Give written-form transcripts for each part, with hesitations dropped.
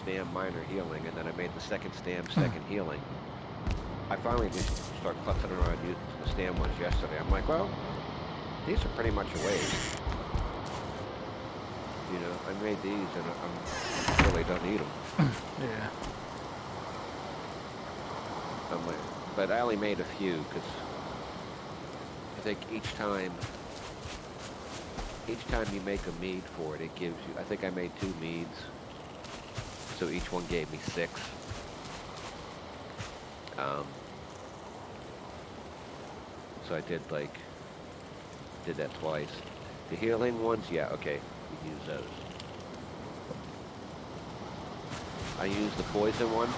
stam minor healing, and then I made the second stam second healing. I finally just started clutching around using the stam ones yesterday. I'm like, well, these are pretty much a waste. You know, I made these, and I really don't need them. Yeah. I'm like, but I only made a few because I think each time you make a mead for it, it gives you. I think I made 2 meads, so each one gave me 6. Um, so I did that twice. The healing ones, yeah, okay, we use those. I used the poison one.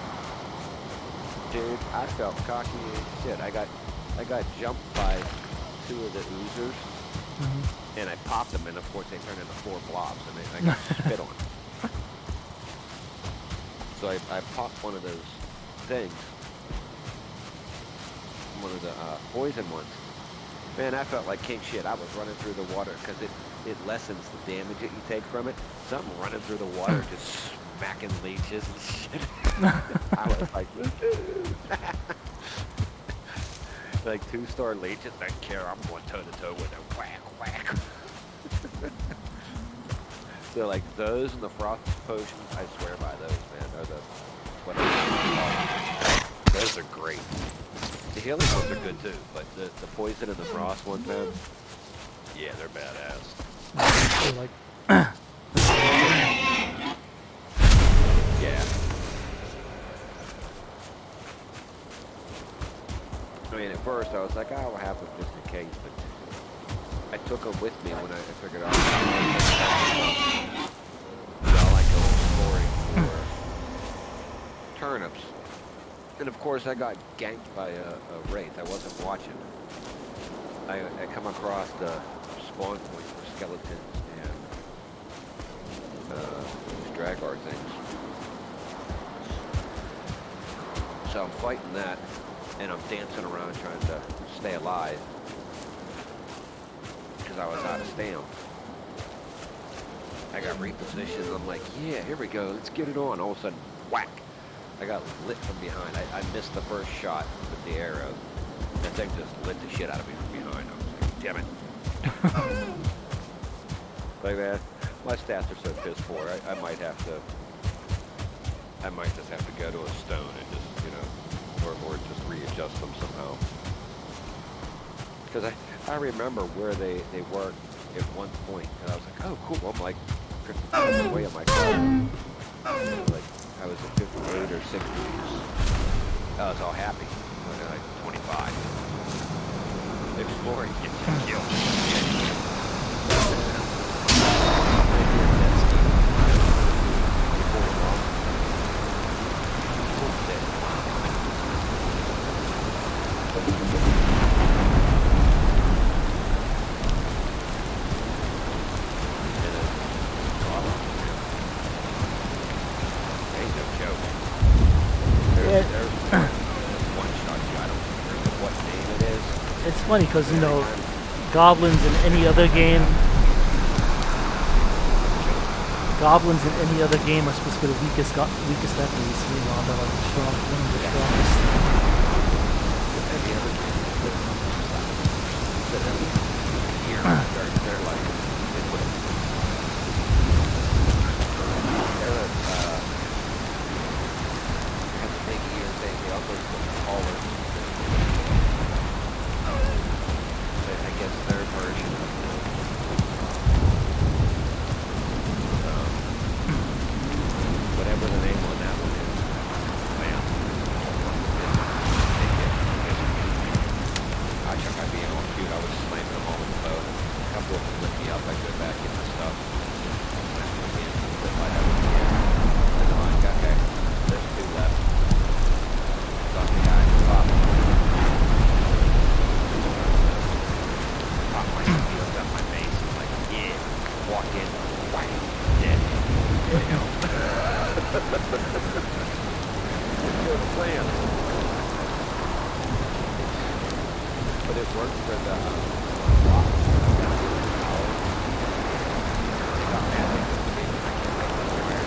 Dude, I felt cocky as shit. I got jumped by 2 of the oozers, and I popped them, and of course they turned into 4 blobs, and I got spit on. So I popped one of those things, one of the poison ones. Man, I felt like king shit. I was running through the water because it lessens the damage that you take from it. Something running through the water, just smacking leeches and shit. I was like, like 2-star leeches. I don't care. I'm going toe to toe with them. Whack, whack. So like those and the frost potions, I swear by those, man. They're the whatever. Those are great. The healing ones are good too, but the poison and the frost ones, man, yeah, they're badass. So like, Yeah. I mean, at first I was like, oh, I'll have them just in case, but I took them with me when I figured out. So I like going exploring for turnips. And of course, I got ganked by a wraith. I wasn't watching. I come across the spawn point for skeletons and Dragar things. So I'm fighting that, and I'm dancing around trying to stay alive because I was out of stam. I got repositioned. I'm like, yeah, here we go. Let's get it on. All of a sudden, whack. I got lit from behind. I missed the first shot with the arrow. That thing just lit the shit out of me from behind. I was like, damn it. Like that. My stats are so piss poor. I might just have to go to a stone and just, you know, or just readjust them somehow. Because I remember where they were at one point, and I was like, oh, cool. I'm like, drifting away on my car. Like, I was at 58 or 60. I was all happy. Like 25. Exploring gets you killed. it's funny because, you know, goblins in any other game are supposed to be the weakest enemies. Meanwhile, they're like one of the strongest. They're like, have a big ear thing. They almost look taller. I guess their version of whatever the name on that one is. Man. I took my being all cute. I was slamming them all in the boat. A couple of them lit me up. I go back into stuff. Smash my hand. But I have it again. And I'm like, okay, there's 2 left. Got the guy at the top. Pop my shield up my face. I'm like, yeah. Walk in. Whang. Dead. You know. Good plan. But it worked for the rocks. They got mad at me. I can't make them fire.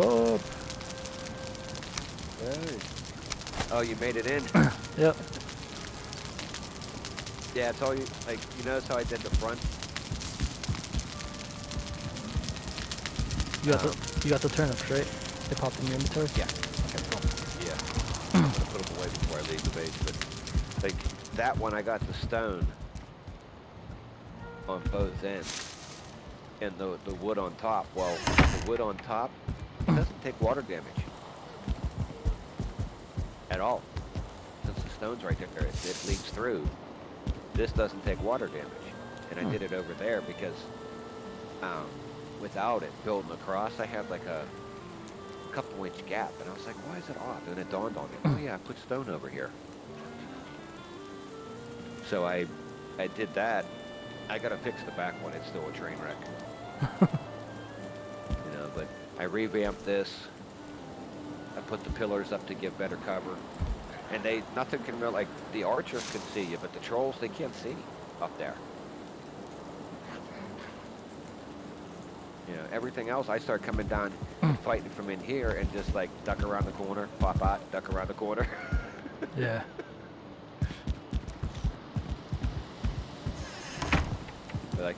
up. Hey. Oh, you made it in? Yep. Yeah, it's all you, like, you notice how I did the front? You got the turnips, right? They popped in your inventory? Yeah. Okay, cool. Yeah. I'm gonna put them away before I leave the base, but, like, that one I got the stone on both ends. And the wood on top, well, the wood on top, it doesn't take water damage. At all. Since the stone's right there, it leaks through. This doesn't take water damage. And I did it over there because without it building across, I had like a couple-inch gap. And I was like, why is it off? And it dawned on me, oh yeah, I put stone over here. So I did that. I gotta fix the back one. It's still a train wreck. You know, but I revamped this. I put the pillars up to give better cover. And nothing can really, like, the archers can see you, but the trolls, they can't see up there. You know, everything else, I start coming down and fighting from in here and just, like, duck around the corner, pop out, duck around the corner. Yeah. Like,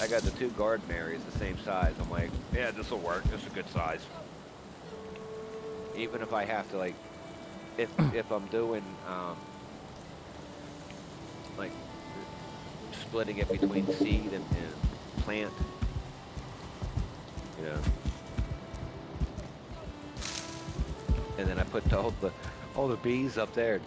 I got the 2 garden areas the same size. I'm like, yeah, this will work. This is a good size. Even if I have to, like, if I'm doing, like, splitting it between seed and plant, you know. And then I put all the bees up there.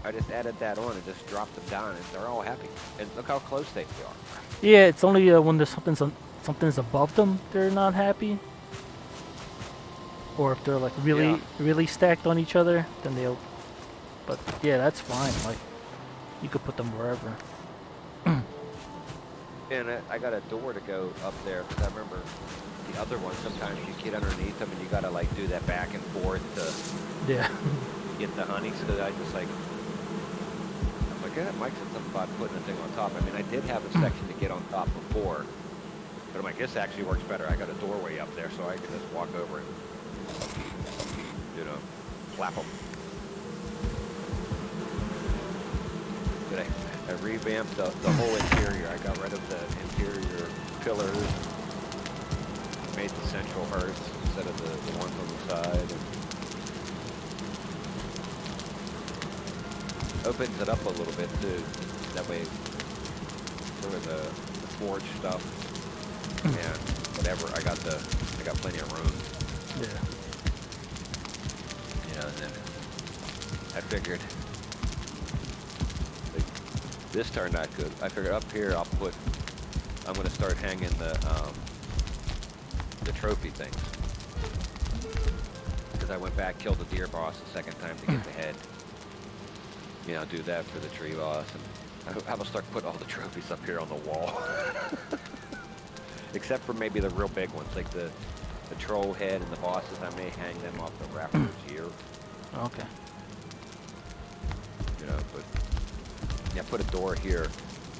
I just added that on and just dropped them down, and they're all happy. And look how close they are. Yeah, it's only when there's something's above them they're not happy. Or if they're like really stacked on each other, then they'll. But yeah, that's fine. Like, you could put them wherever. And I got a door to go up there, because I remember the other one, sometimes you get underneath them and you gotta like do that back and forth to get the honey. So I just like, I'm like, yeah, Mike said something about putting the thing on top. I mean, I did have a section to get on top before, but I'm like, this actually works better. I got a doorway up there, so I can just walk over and, you know, clap them. But I revamped the whole interior. I got rid of the interior pillars, made the central hearth instead of the ones on the side. And opens it up a little bit too. That way, for the forge stuff and whatever, I got plenty of room. Yeah. You know, and then I figured. This turned out good. I figured up here I'm going to start hanging the trophy things. Because I went back, killed the deer boss the second time to get the head. You know, do that for the tree boss. And I will start putting all the trophies up here on the wall. Except for maybe the real big ones, like the troll head and the bosses. I may hang them off the rafters here. Okay. You know, but yeah, put a door here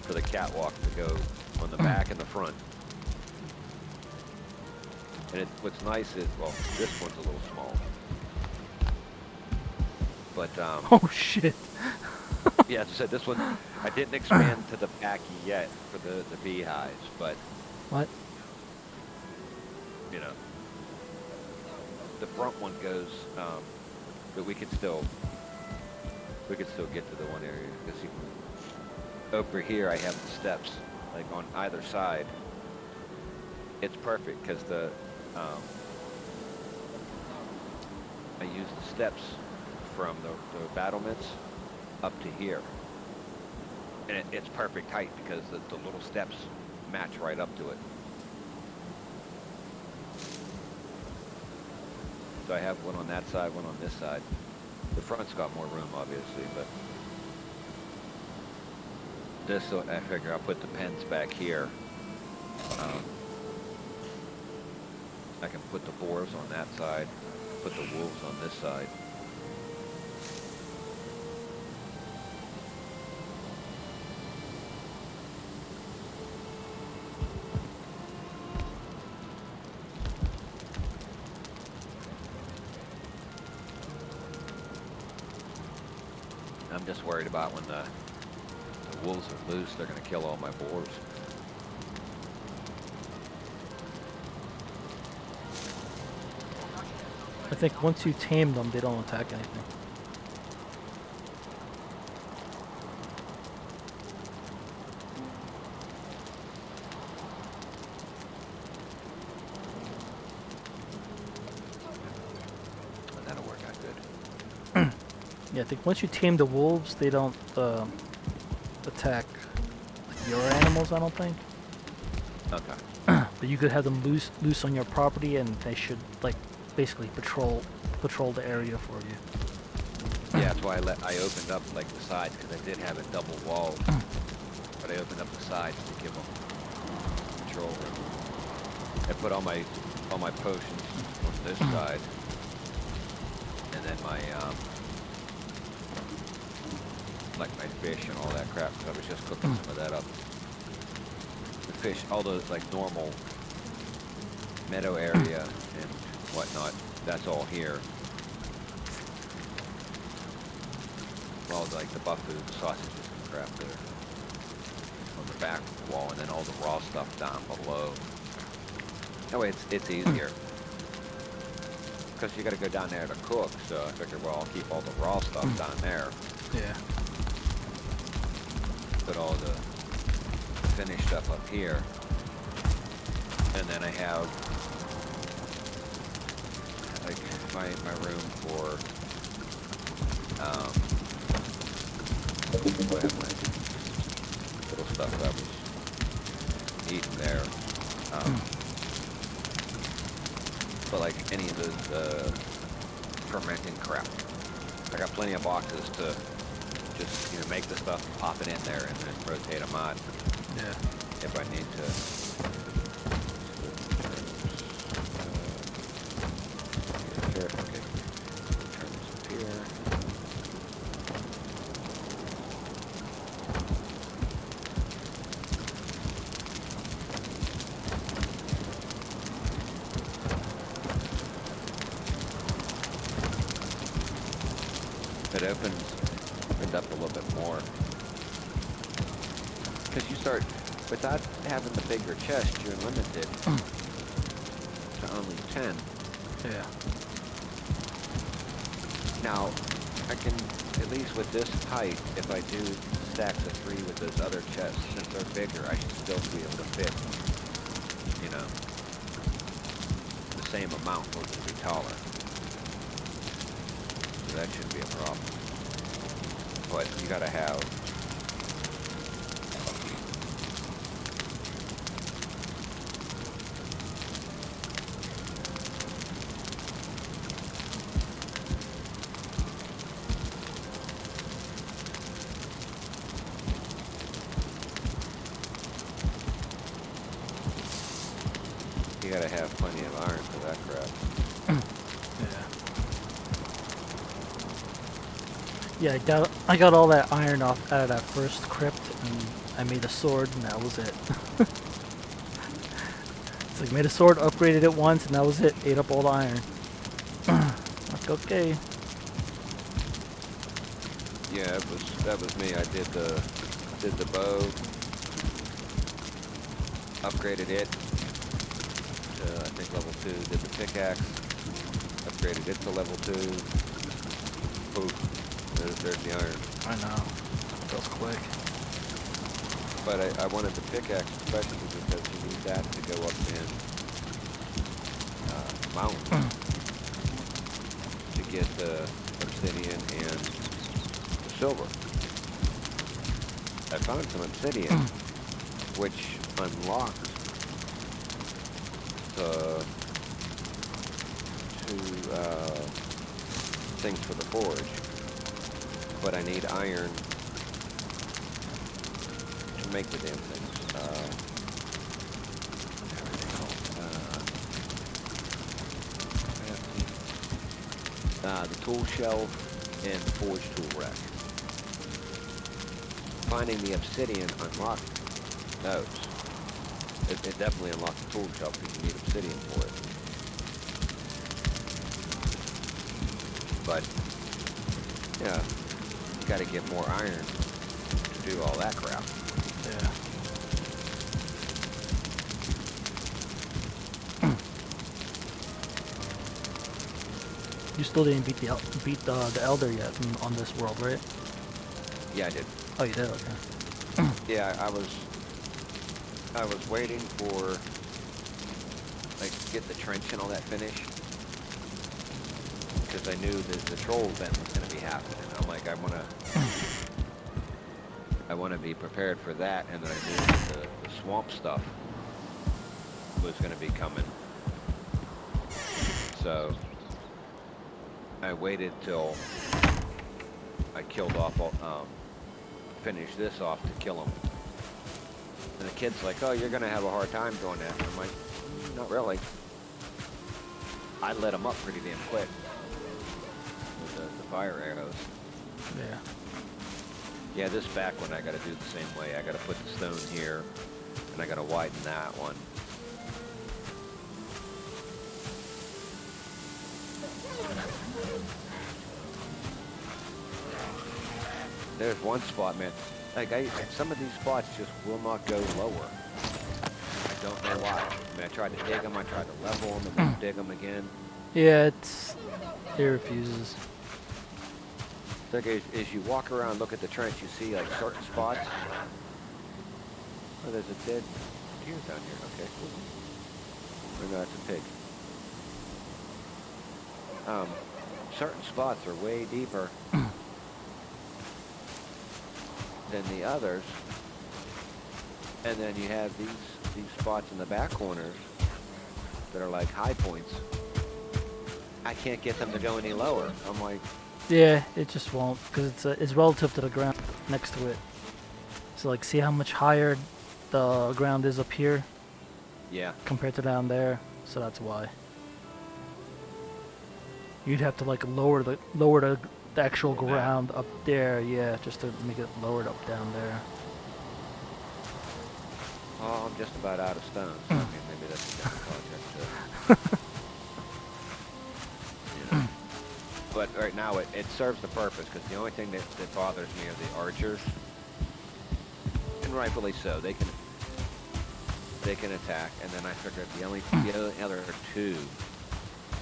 for the catwalk to go on the back and the front. And what's nice is, well, this one's a little small. But, Oh shit. yeah, as I said, this one, I didn't expand to the back yet for the beehives, but, What? you know, the front one goes, but we could still get to the one area, because over here I have the steps, like on either side. It's perfect, because I use the steps from the battlements up to here. And it's perfect height, because the little steps match right up to it. So I have one on that side, one on this side. The front's got more room, obviously, but this, I figure I'll put the pens back here. I can put the boars on that side, put the wolves on this side. I'm just worried about when the wolves are loose, they're going to kill all my boars. I think once you tame them, they don't attack anything. That'll work out good. Yeah, I think once you tame the wolves, they don't attack like, your animals, I don't think. Okay. But you could have them loose on your property, and they should like basically patrol the area for you. Yeah, that's why I opened up like the sides, because I did have it double walled, but I opened up the sides to give them control. I put all my potions on this side, and then my like my fish and all that crap, because I was just cooking some of that up. The fish, all the like normal meadow area and whatnot, that's all here. All like the buffalo, the sausages and crap there on the back wall, and then all the raw stuff down below. That way it's easier. Because you got to go down there to cook, so I figured, well, I'll keep all the raw stuff down there. Yeah. Put all the finished stuff up here. And then I have like my room for I have my little stuff that was eaten there. But like any of the fermenting crap, I got plenty of boxes to just make the stuff, pop it in there, and then rotate them out. Yeah. If I need to. Okay. Turn this up here. It opened up a little bit more. Because you start, without having the bigger chest, you're limited to only 10. Yeah. Now, I can, at least with this height, if I do stacks of 3 with those other chests, since they're bigger, I should still be able to fit, the same amount, or to be taller. So that shouldn't be a problem. But you gotta have plenty of iron for that crap. Yeah, I got all that iron off out of that first crypt, and I made a sword, and that was it. It's like, made a sword, upgraded it once, and that was it. Ate up all the iron. Like, okay. Yeah, that was me. I did the bow, upgraded it to I think level 2. Did the pickaxe, upgraded it to level 2. Poof. There's the iron. I know. That was quick. But I wanted the pickaxe especially because you need that to go up in mountains to get the obsidian and the silver. I found some obsidian, which unlocks the 2 things for the forge. But I need iron to make the damn things. The tool shelf and the forge tool rack. Finding the obsidian unlocked those. It definitely unlocked the tool shelf because you need obsidian for it. But yeah. got to get more iron to do all that crap. Yeah. You still didn't beat the elder yet on this world, right? Yeah, I did. Oh, you did. Okay. Yeah, I was waiting for like get the trench and all that finished because I knew that the troll event was going to be happening. I'm like, I want to be prepared for that, and then I knew that the swamp stuff was going to be coming. So I waited till I killed off all, finish this off to kill him. And the kid's like, oh, you're going to have a hard time doing that. And I'm like, not really. I lit him up pretty damn quick with the fire arrows. Yeah. Yeah, this back one I got to do the same way. I got to put the stone here, and I got to widen that one. There's one spot, man. Like, some of these spots just will not go lower. I don't know why. I mean, I tried to dig them, I tried to level them, and then dig them again. Yeah, it refuses. It's like as you walk around and look at the trench, you see, like, certain spots. Oh, there's a dead deer down here. Okay, cool. Or no, it's a pig. Certain spots are way deeper than the others, and then you have these spots in the back corners that are like high points. I can't get them to go any lower. I'm like, Yeah, it just won't because it's relative to the ground next to it. So like, see how much higher the ground is up here yeah, compared to down there. So that's why. You'd have to like lower the actual ground up there, yeah, just to make it lowered up down there. oh, I'm just about out of stones. So, I mean, maybe that's a different project too. You know. But right now it serves the purpose, because the only thing that bothers me are the archers, and rightfully so. They can attack, and then I figured the other two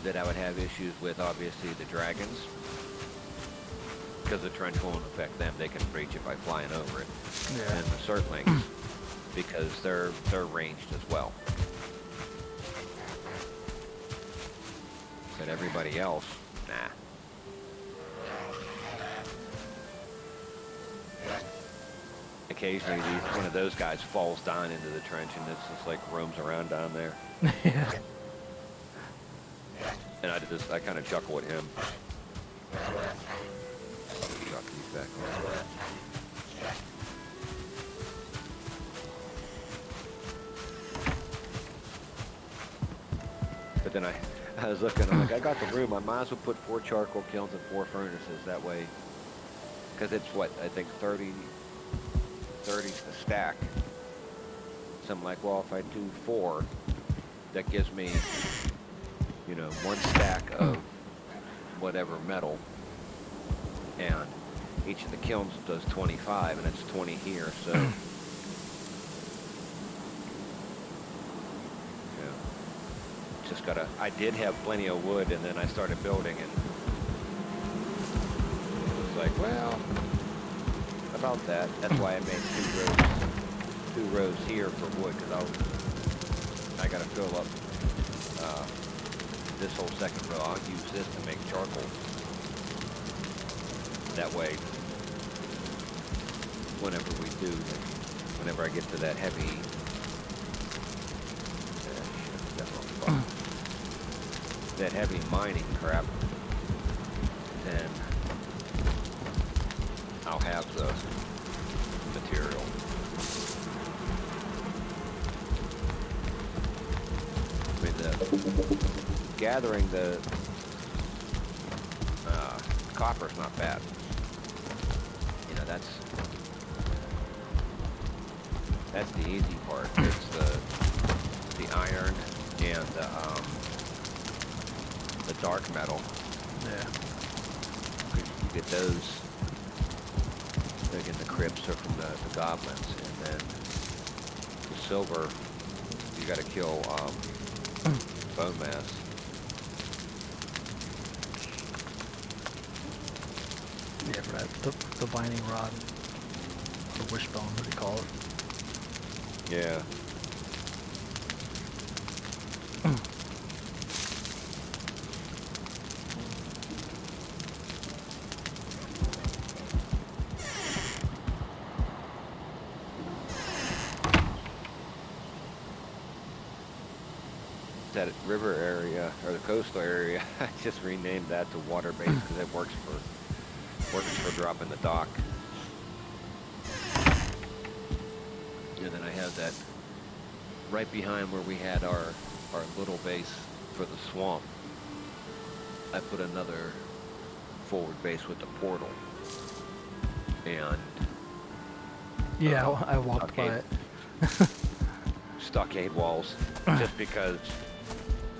that I would have issues with, obviously, the dragons, because the trench won't affect them. They can breach it by flying over it. Yeah. And the Surtlings, because they're ranged as well. But everybody else, nah. Occasionally, one of those guys falls down into the trench, and it's just like roams around down there. Yeah. And I kind of chuckle at him. Chuck these back on. But then I was looking, I'm like, I got the room. I might as well put 4 charcoal kilns and 4 furnaces that way. Because it's what, I think 30's the stack. So I'm like, well, if I do 4, that gives me, you know, 1 stack of whatever metal, and each of the kilns does 25, and it's 20 here, so yeah, just gotta, I did have plenty of wood, and then I started building, and it was like, well, about that. That's why I made 2 rows here for wood, because I gotta fill up this whole second row. I'll use this to make charcoal. That way, whenever I get to that heavy, that heavy mining crap, then I'll have the material. I mean, gathering the copper's not bad. You know, that's the easy part. It's the iron and the dark metal. Yeah. You get those again, the crypts are from the goblins, and then the silver, you gotta kill bone mass. Yeah, for that, the binding rod, the wishbone, what do you call it? Yeah. That river area or the coastal area, I just renamed that to water base because it works for dropping the dock. And then I have that right behind where we had our little base for the swamp. I put another forward base with the portal. And Yeah, I walked by it. Stockade walls, just because,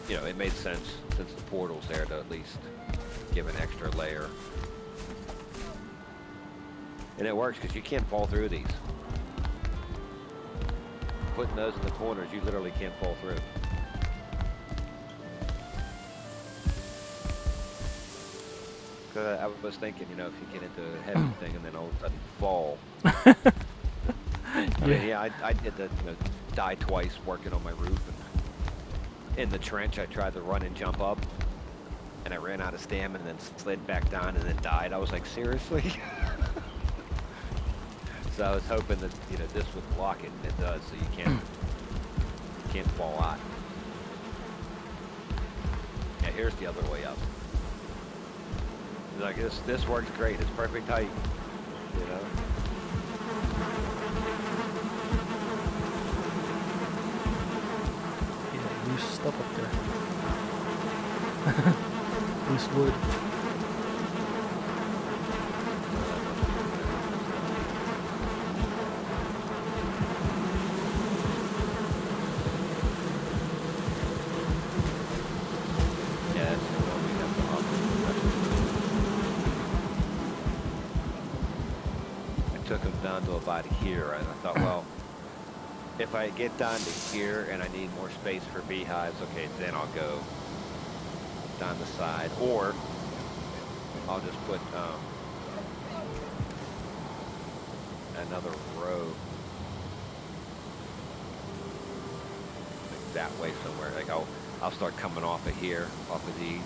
you know, it made sense since the portal's there to at least give an extra layer. And it works because you can't fall through these. Putting those in the corners, you literally can't fall through. Because I was thinking, you know, if you get into a heavy thing and then all of a sudden fall. I mean, yeah, I did the, you know, die twice working on my roof, and in the trench I tried to run and jump up, and I ran out of stamina and then slid back down and then died. I was like, seriously? So I was hoping that, you know, this would block it, and it does, so you can't fall out. Yeah, here's the other way up. Like, this works great. It's perfect height, you know. Yeah, loose stuff up there. Loose wood. Yeah, that's what we have to offer. I took them down to about here, and I thought, well, if I get down to here and I need more space for beehives, okay, then I'll go down the side, or I'll just put another row like that way somewhere. Like I'll start coming off of here, off of these,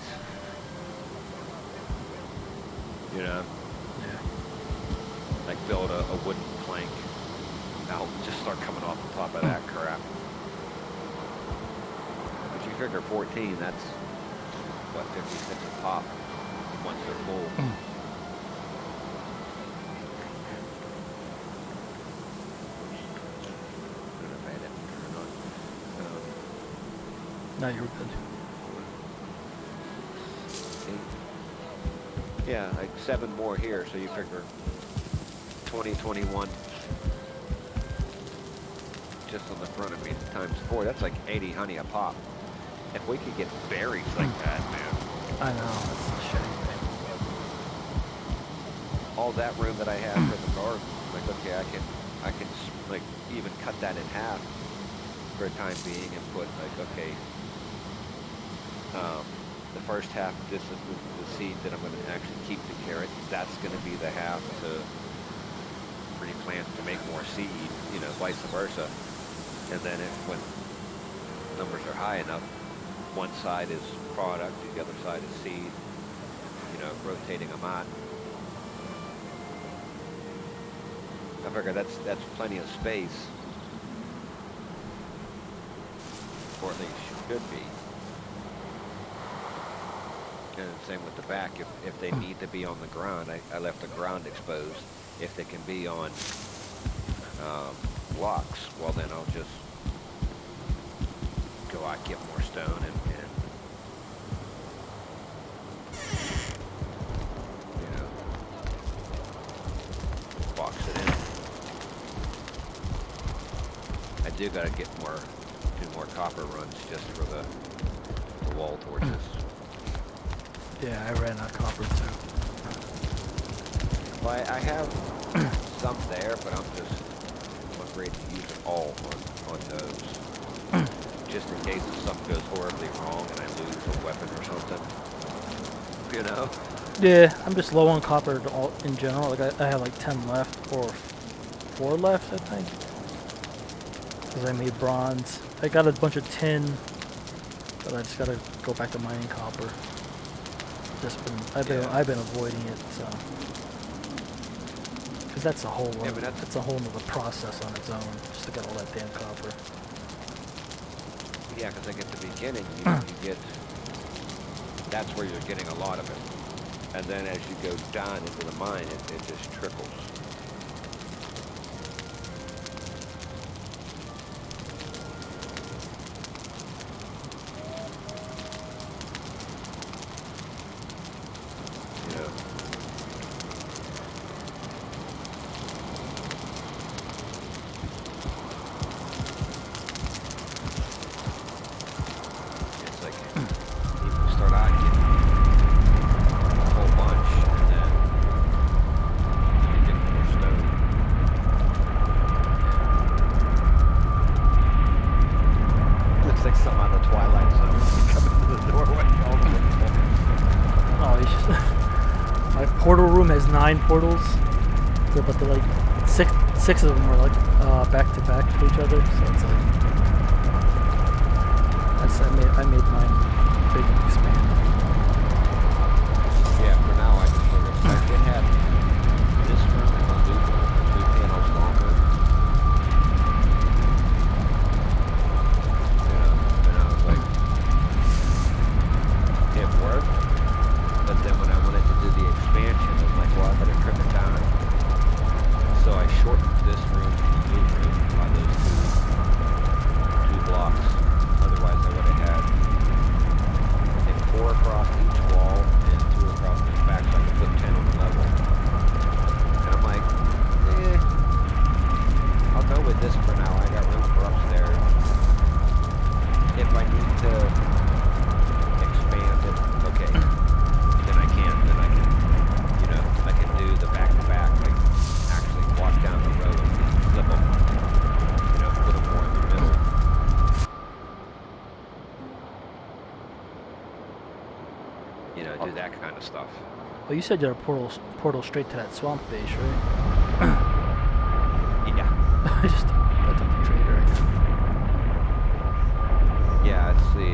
you know. Yeah. Like build a wooden plank. I'll just start coming off the top of that crap. But you figure 14, that's what, 56 a pop once they're full. No, you're good. Yeah, like 7 more here, so you figure 20, 21 just on the front of me times 4. That's like 80 honey a pop. If we could get berries like that, man. I know, that's a shitty thing. All that room that I have for the garden, like, okay, I can like even cut that in half for a time being and put like, okay, the first half, this is the seed that I'm going to actually keep the carrot. That's going to be the half to replant to make more seed, you know, vice versa. And then when numbers are high enough, one side is product, the other side is seed, you know, rotating them out. I figure that's plenty of space, or at least should be. And same with the back. If they need to be on the ground, I left the ground exposed. If they can be on blocks, well then I'll just go out, get more stone, and you know, box it in. I do gotta do more copper runs just for the wall torches. Yeah, I ran out of copper too. Well, I have some there, but I'm afraid to use it all on those. Just in case something goes horribly wrong and I lose a weapon or something. You know? Yeah, I'm just low on copper in general. Like I have like 10 left, or 4 left, I think. Because I made bronze. I got a bunch of tin, but I just gotta go back to mining copper. I've been avoiding it, so. Because that's a whole that's a whole nother process on its own, just to get all that damn copper. Yeah, because like at the beginning, you get, that's where you're getting a lot of it. And then as you go down into the mine, it just trickles. Portal room has 9 portals, but they're like six of them are like back to back to each other. So it's like I made mine big and expand. Yeah, for now I just figured I did have this room and I'll do 2 panels longer. And I was like, it worked. But then when I wanted to do the expansion, I'm like, well, I better trim it down. So I shortened this room to the blue room by those two blocks. Otherwise, I would have had, I think, 4 across each wall and 2 across each back, so I could put 10 on the level. And I'm like, I'll go with this for now. I got room for upstairs. If I need to expand it, okay. Then I can, I can do the back-to-back, like actually walk down the road and flip them, put them more in the middle. Do that kind of stuff. Well, you said you had a portal straight to that swamp base, right? Yeah. I took the trader right now. Yeah, it's the,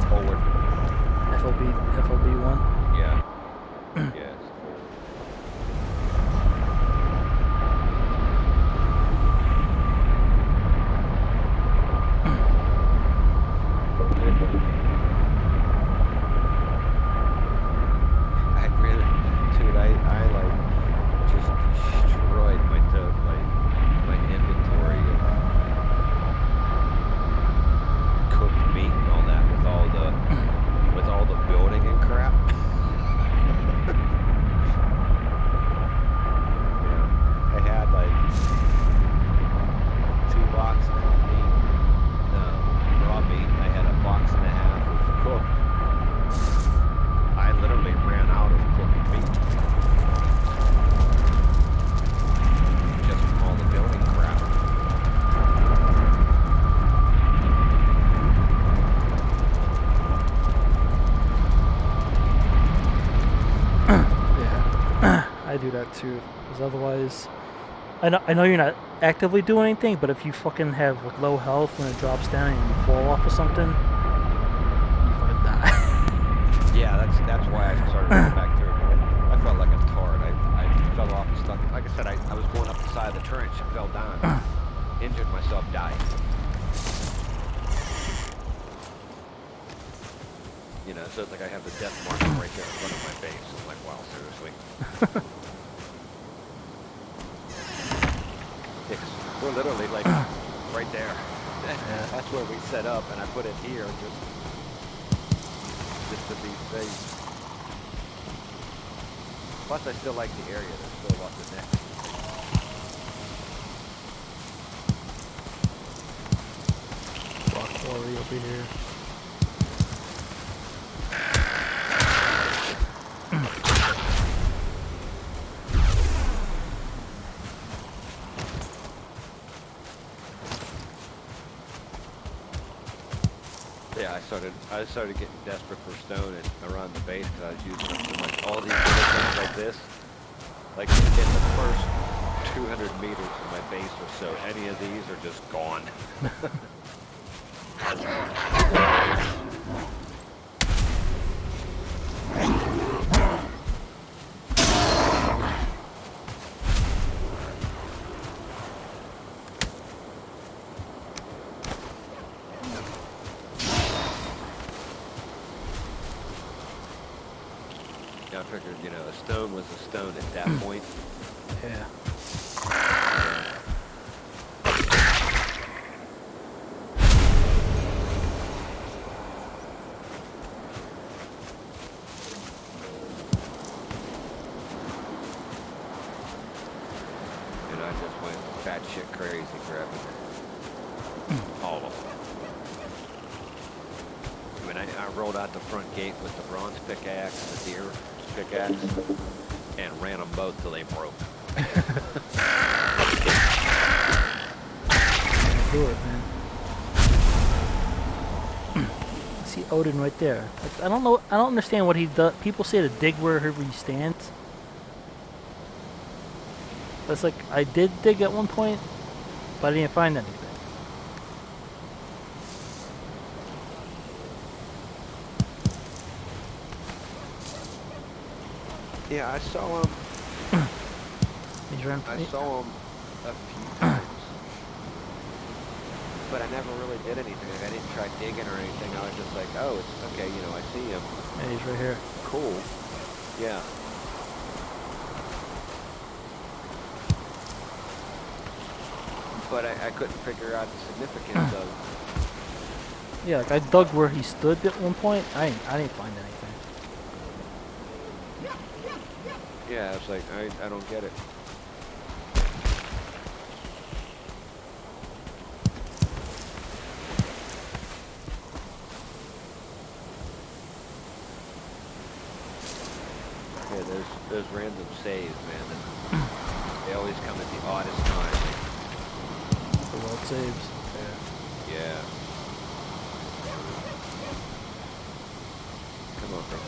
forward. FOB 1? Yeah. Yeah. Do that too, because otherwise, I know you're not actively doing anything, but if you fucking have like low health when it drops down and you fall off or something, you fucking die. Yeah, that's why I started going back through. I felt like a tard. I fell off and stuck. Like I said, I was going up the side of the trench and fell down, injured myself, died. So it's like I have the death mark right there in front of my face. I'm like, wow, seriously. We're literally like right there. That's where we set up, and I put it here just to be safe. Plus, I still like the area. There's still lots of next. Rock quarry over here. I started getting desperate for stone around the base because I was using them for like all these little things like this. Like in the first 200 meters of my base or so, any of these are just gone. I figured, you know, a stone was a stone at that point. Yeah. And I just went batshit crazy grabbing all of them. I mean, I rolled out the front gate with the bronze pickaxe and the deer pickaxe and ran them both till they broke. Do it, man. I see Odin right there. Like, I don't know. I don't understand what he does. People say to dig wherever he stands. That's like I did dig at one point, but I didn't find anything. Yeah, I saw him. He's running. I saw him a few times, but I never really did anything. Like, I didn't try digging or anything. I was just like, oh, it's okay. You know, I see him. Yeah, he's right here. Cool. Yeah. But I couldn't figure out the significance of. Yeah, like I dug where he stood at one point. I didn't find anything. Yeah, it's like I don't get it. Yeah, those random saves, man. They always come at the oddest time. The world saves. Yeah. Come on, bro.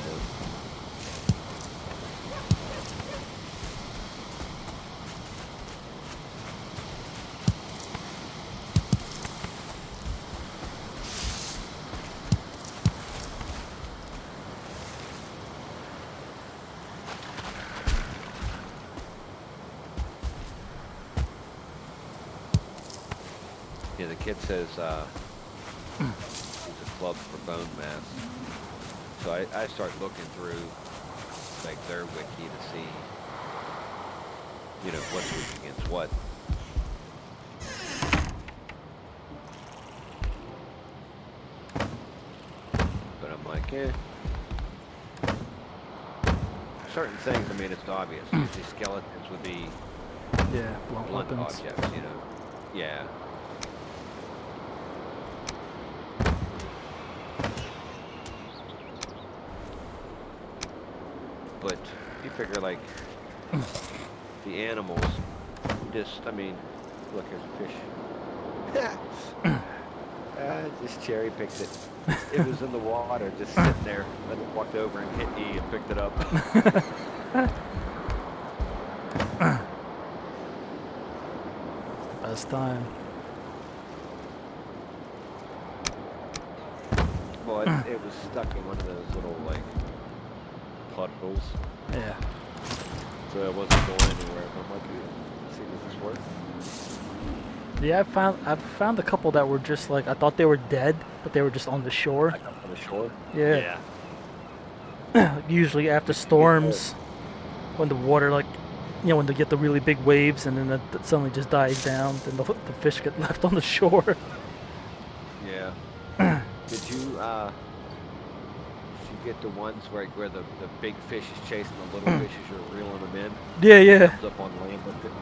Yeah, the kid says it's a club for bone mass. So I start looking through like their wiki to see, you know, what's weak against what. But I'm like, certain things, I mean, it's obvious. Usually skeletons would be Yeah, blunt weapons. objects, you know. Yeah. But you figure like the animals just, I mean, look, here's a fish. Just cherry picked it. It was in the water, just sitting there. Then it walked over and hit E and picked it up. Best time. Well, it was stuck in one of those little like puddles, Yeah. so it wasn't going anywhere. But I'm like, let's see, does this work? Yeah, I've found a couple that were just like I thought they were dead, but they were just on the shore. Like up on the shore? Yeah. Usually after storms, when the water like, you know, when they get the really big waves and then it suddenly just dies down, then the fish get left on the shore. Yeah. Did you get the ones where the big fish is chasing the little fish as you're reeling them in? Yeah. Comes up on land with it.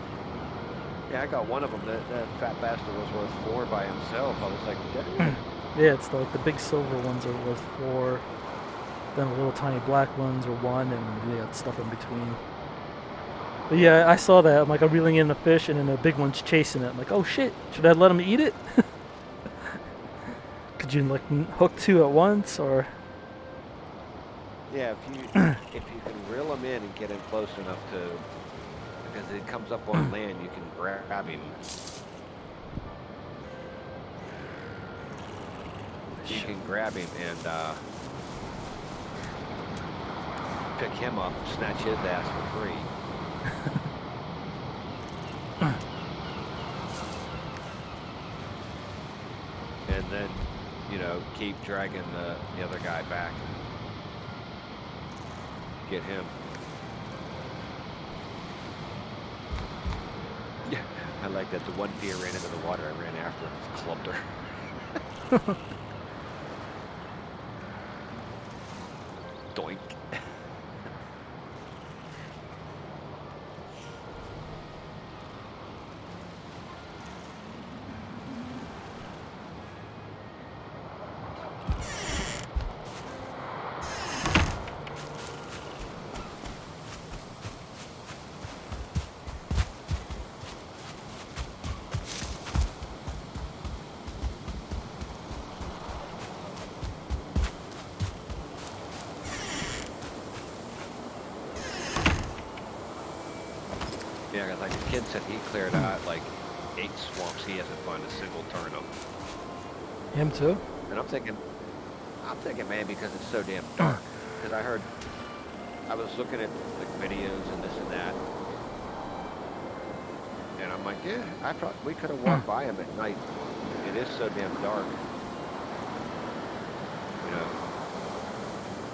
Yeah, I got one of them. That fat bastard was worth 4 by himself. I was like, damn. Yeah, it's like the big silver ones are worth 4. Then the little tiny black ones are 1, and yeah, stuff in between. But yeah, I saw that. I'm like, I'm reeling in the fish, and then the big one's chasing it. I'm like, oh shit, should I let him eat it? Did you like hook two at once, or? Yeah, if you can reel him in and get him close enough to, because it comes up on land, you can grab him. You can grab him and pick him up, snatch his ass for free. And then, you know, keep dragging the other guy back. Get him. Yeah, I like that. The one deer ran into the water. I ran after him, clubbed her. Doink. Yeah, like the kid said, he cleared out like 8 swamps. He hasn't found a single turnip. Him too? And I'm thinking, man, because it's so damn dark. Because I was looking at like videos and this and that, and I'm like, yeah, we could have walked by him at night. It is so damn dark. You know.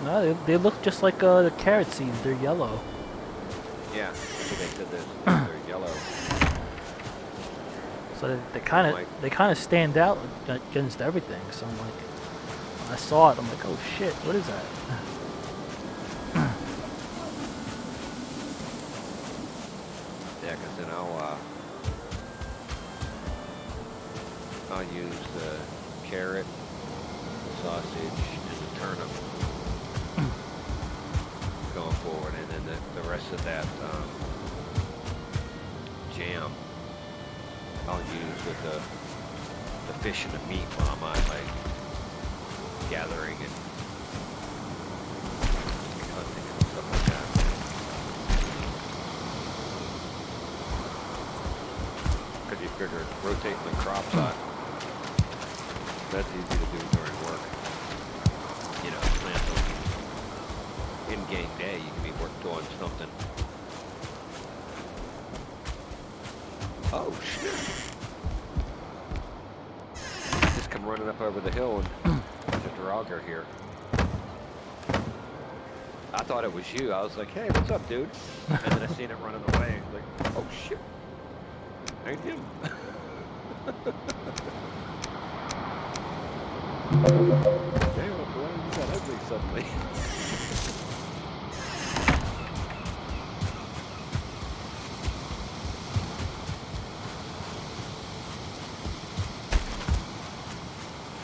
No, they look just like the carrot seeds. They're yellow. Yeah, so they said they're yellow. So they kind of stand out against everything. So I'm like, when I saw it, I'm like, oh shit, what is that? Yeah, because then I'll use the carrot, sausage, and the turnip going forward, and then the rest of that jam I'll use with the fish and the meat while I'm on like gathering and hunting and stuff like that. Because you figure rotating the crops out, that's easy to do during work. You know, plant them in-game day, you can be doing something. Oh shit! Just come running up over the hill and there's a drogger here. I thought it was you. I was like, hey, what's up, dude? And then I seen it running away. Like, oh shit! Ain't him. Damn, boy, you got ugly suddenly.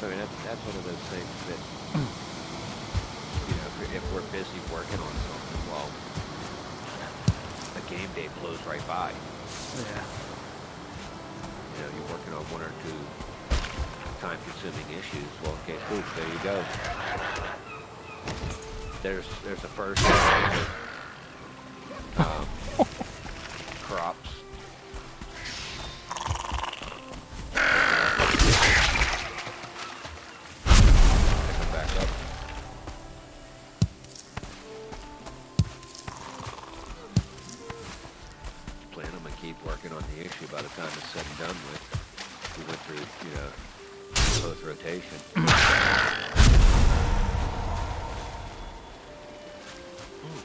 I mean, that's one of those things that, you know, if we're busy working on something, well, a game day blows right by. Yeah. You know, you're working on 1 or 2 time-consuming issues. Well, okay, boom, there you go. There's the first crops. Working on the issue by the time it's said and done with. We went through, you know, both rotation. Oh,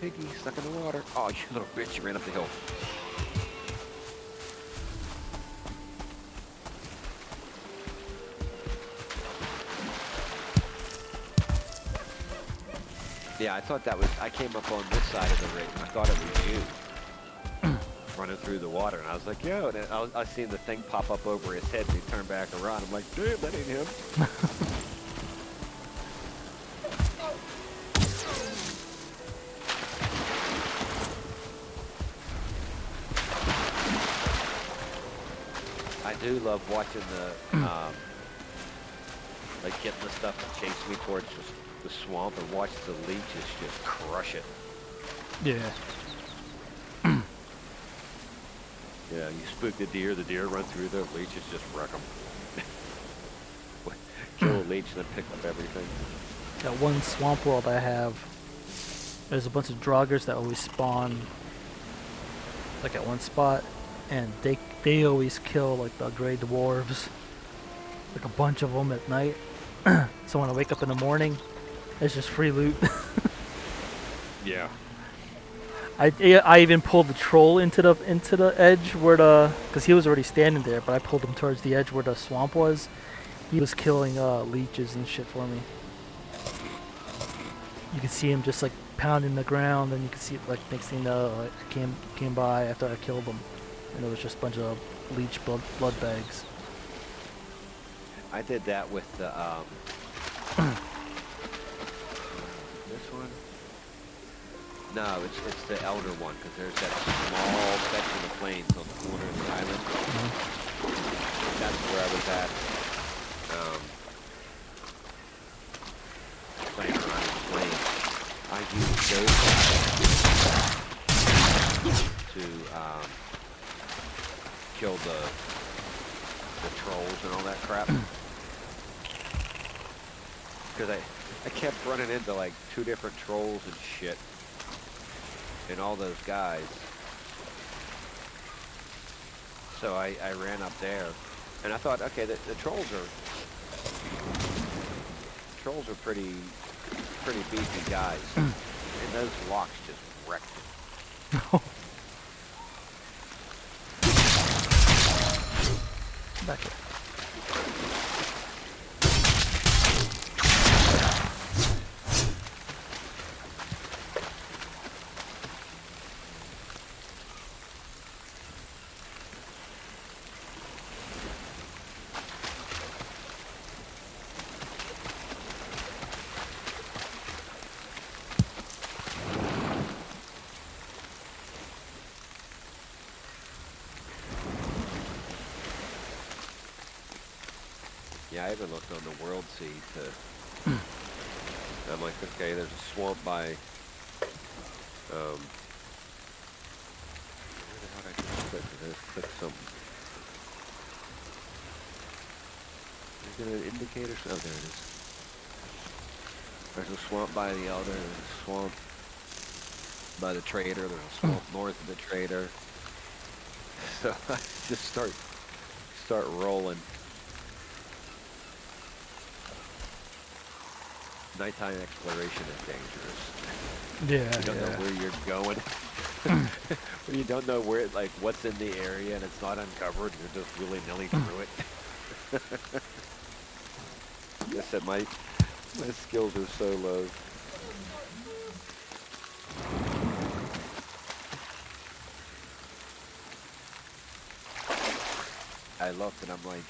Piggy, stuck in the water. Oh, you little bitch, you ran up the hill. Yeah, I thought I came up on this side of the rig, and I thought it was you. Running through the water, and I was like, yo, and I seen the thing pop up over his head, and he turned back around. I'm like, dude, that ain't him. I do love watching like getting the stuff to chase me towards just the swamp and watch the leeches just crush it. Yeah. Yeah, you spook the deer run through the leeches, just wreck them. Kill a leech and then pick up everything. That one swamp world I have, there's a bunch of draugrs that always spawn like at one spot, and they always kill like the gray dwarves, like a bunch of them at night. So when I wake up in the morning, it's just free loot. Yeah. I even pulled the troll into the edge where because he was already standing there, but I pulled him towards the edge where the swamp was. He was killing leeches and shit for me. You could see him just like pounding the ground, and you could see like next thing you know, I came by after I killed him, and it was just a bunch of leech blood bags. I did that with the this one. No, it's the elder one, because there's that small section of plains on the corner of the island. That's where I was at. Playing around in the plains. I used those to kill the trolls and all that crap. Because I kept running into like 2 different trolls and shit. And all those guys. So I ran up there, and I thought, okay, the trolls are pretty beefy guys, and those locks just wrecked it. Back here. Yeah, I even looked on the world seed to... I'm like, okay, there's a swamp by... where the hell did I just click? I just clicked something. Is it an indicator? Oh, there it is. There's a swamp by the elder, there's a swamp by the trader, there's a swamp north of the trader. So I just start rolling. Nighttime exploration is dangerous. Yeah. You don't know where you're going. When you don't know where, like, what's in the area and it's not uncovered, you're just willy-nilly through it. I said my skills are so low. I looked and I'm like,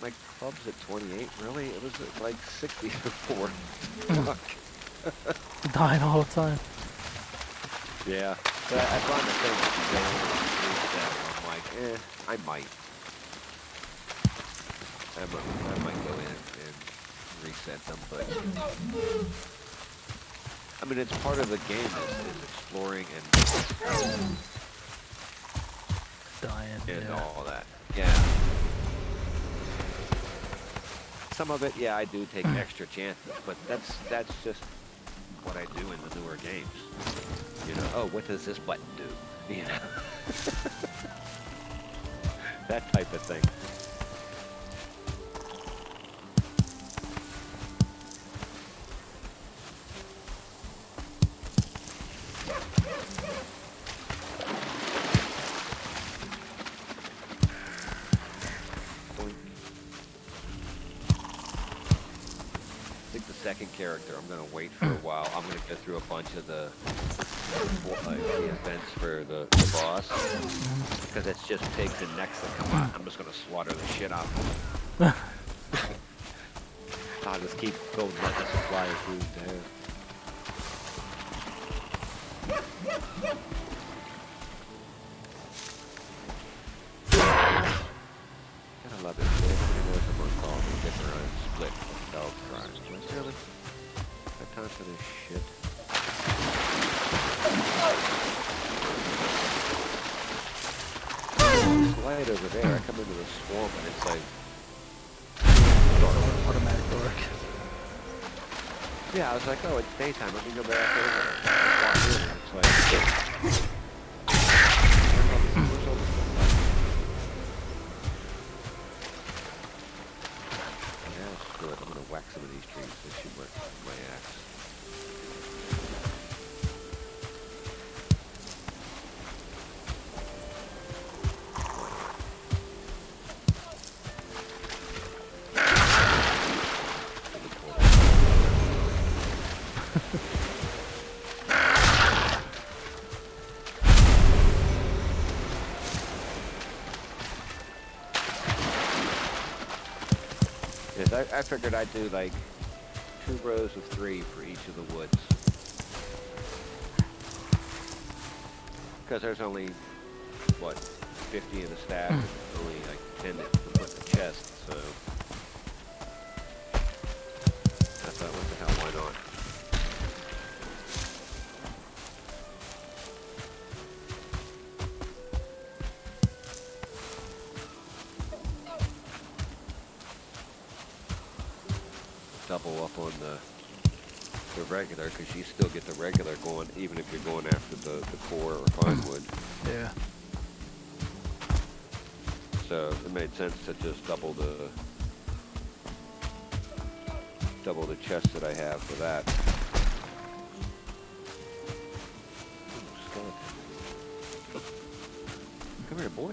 my club's at 28, really? It was at like 60 before. Fuck. Dying all the time. Yeah. But I found the thing that you go and I'm like, I might. I might go in and reset them, but I mean, it's part of the game is exploring and Dying. and Yeah. all that. Yeah. Some of it, yeah, I do take extra chances, but that's just what I do in the newer games. You know, oh, what does this button do? You know, that type of thing. Second character, I'm gonna wait for a while. I'm gonna go through a bunch of the events for the boss, because it's just pigs and necks that come out. I'm just gonna slaughter the shit out of them. I'll just keep building up the supply of food there. Gotta love it. Christ, like, really? Got time for this shit? Slide over there, I come into the swamp and it's like... Automatic dark. Yeah, I was like, oh, it's daytime, let me go back over. Walk in and it's like... Where's all this stuff? Yeah, screw it, I'm gonna whack some of these trees. They should work with my axe. Yes, I figured I'd do like 2 rows of 3 for each of the woods. Because there's only, what, 50 in the stack, and only like 10 that can put in the chest, so... I thought, what the hell, why not? Double up on the regular, because you still get the regular going even if you're going after the core or fine wood. Yeah. So it made sense to just double the chest that I have for that. Ooh, skeleton. Come here, boy.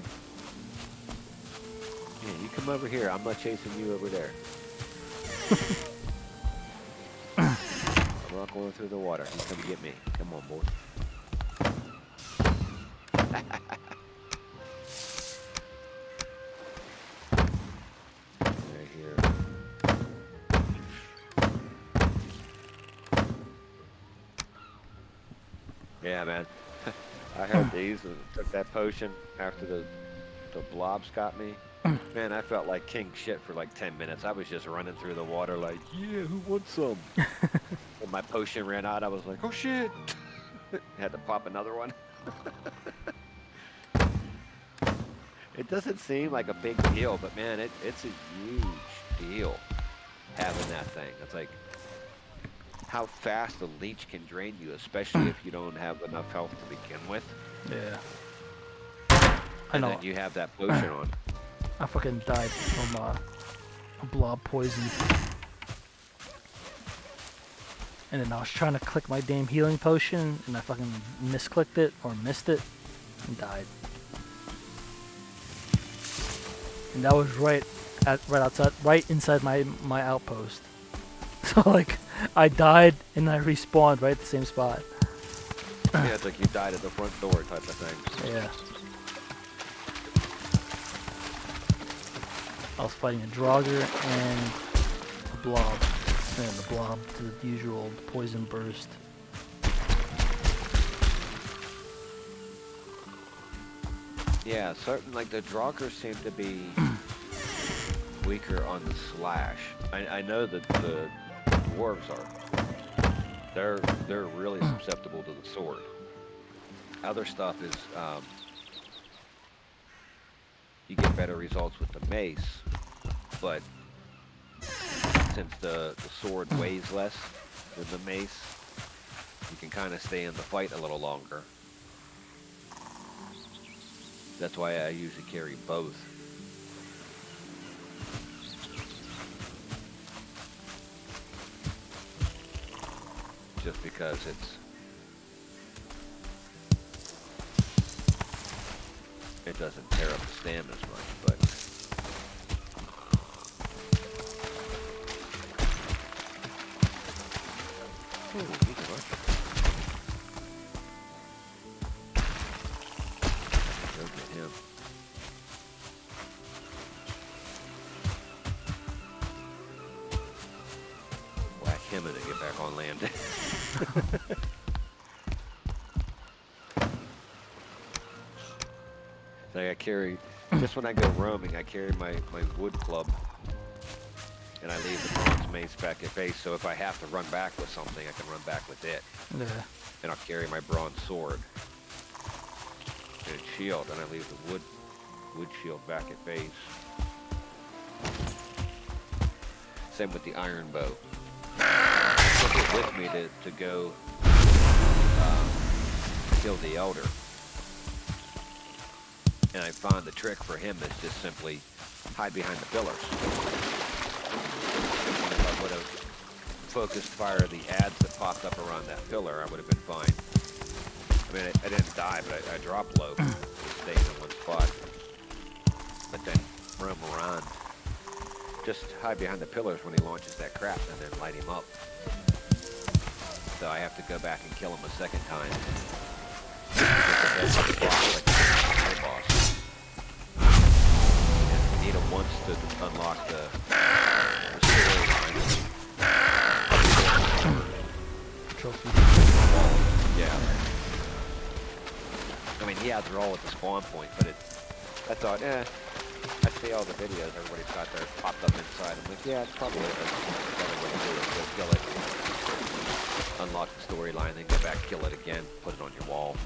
Yeah, you come over here. I'm not chasing you over there. I'm not going through the water. You come get me. Come on, boy. Right here. Yeah, man. I heard these and took that potion after the blobs got me. Man, I felt like king shit for like 10 minutes. I was just running through the water like, yeah, who wants some? When my potion ran out, I was like, oh shit! Had to pop another one. It doesn't seem like a big deal, but man, it's a huge deal having that thing. It's like how fast a leech can drain you, especially if you don't have enough health to begin with. Yeah. I And know. then you have that potion on. I fucking died from a blob poison. And then I was trying to click my damn healing potion, and I fucking misclicked it, or missed it, and died. And that was right inside my outpost. So like, I died and I respawned right at the same spot. Yeah, it's like you died at the front door type of thing. Yeah. I was fighting a Draugr and a blob. And the blob to the usual poison burst. Yeah, certain, like the Draugr seem to be weaker on the slash. I know that the dwarves are. They're really susceptible to the sword. Other stuff is you get better results with the mace, but since the sword weighs less than the mace, you can kind of stay in the fight a little longer. That's why I usually carry both. Just because it doesn't tear up the stamina as much, but ooh, he's a bunch. Go get him. Whack him and then get back on land. Like I carry, just when I go roaming, I carry my wood club. and I leave the bronze mace back at base, so if I have to run back with something, I can run back with it. Yeah. And I'll carry my bronze sword and shield, and I leave the wood shield back at base. Same with the iron bow. I took it with me to go kill the elder. And I found the trick for him is just simply hide behind the pillars. And if I would have focused fire the ads that popped up around that pillar, I would have been fine. I mean, I didn't die, but I dropped low. Stayed in one spot. But then roam around. Just hide behind the pillars when he launches that crap and then light him up. So I have to go back and kill him a second time. Just to get the boss, like the boss. And you need him once to unlock the storyline. Trophy. Yeah. I mean, he has her all at the spawn point, but I thought, I see all the videos everybody's got there popped up inside. I'm like, yeah, it's probably a better way to do it. Go kill it, unlock the storyline, then go back, kill it again, put it on your wall.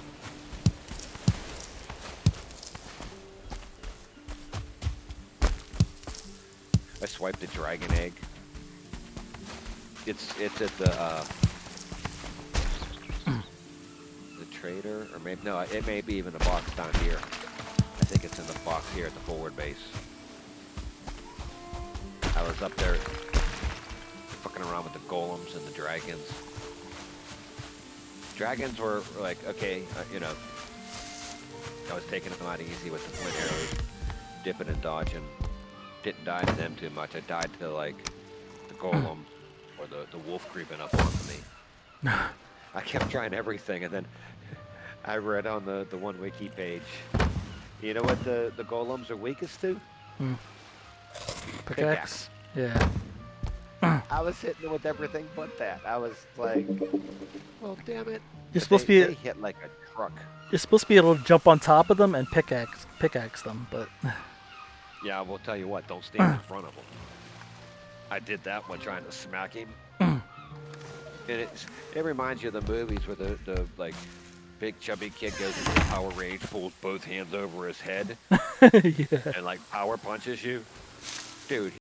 I swiped the dragon egg. It's at the trader, or maybe no, it may be even the box down here. I think it's in the box here at the forward base. I was up there fucking around with the golems and the dragons. Dragons were like, okay, you know, I was taking them out easy with the flint arrows, dipping and dodging. Didn't die to them too much. I died to like the golem or the wolf creeping up onto me. I kept trying everything, and then I read on the one wiki page, you know what the golems are weakest to? Pickaxe? Yeah. I was hitting with everything but that. I was like, well, damn it. You're supposed to be. They hit like a truck. You're supposed to be able to jump on top of them and pickaxe them, but. Yeah, I will tell you what. Don't stand in front of them. I did that one trying to smack him. And it reminds you of the movies where the like big chubby kid goes into the power range, pulls both hands over his head, Yeah. and like power punches you. Dude,